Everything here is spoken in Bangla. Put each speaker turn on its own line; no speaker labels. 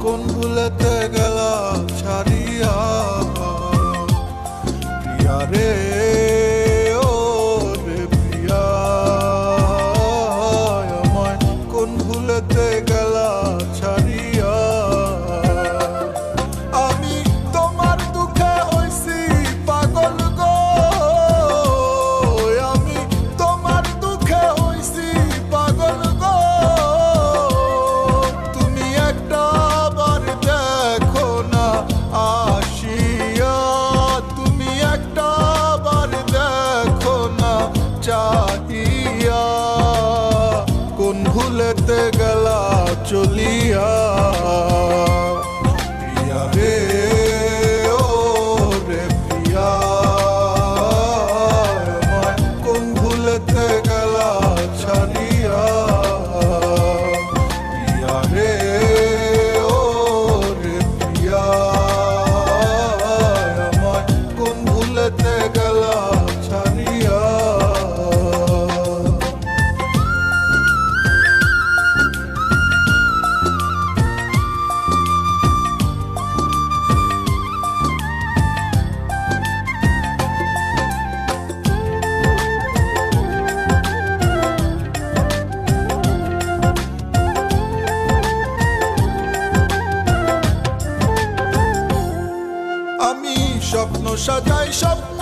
কোন ভুলেতে গেলা ছাড়িয়া প্রিয়া রে ও রে প্রিয়া আমায় কোন ভুলেতে গেলা ছাড়িয়া আমি তোমার দুঃখে হইছি পাগল গো আমি তোমার দুঃখে হইছি পাগল গো তুমি একটা বার দেখো না আসিয়া তুমি একটা বার দেখো না চাহিয়া কোন ভুলেতে গেলা চলিয়া প্রিয়া রে ও রে প্রিয়া আমায় কোন ভুলেতে গেলা ছাড়িয়া প্রিয়া রে ও রে প্রিয়া আমায় কোন ভুলেতে গেলা ছাড়িয়া আমি স্বপ্ন সাজাই স্বপ্ন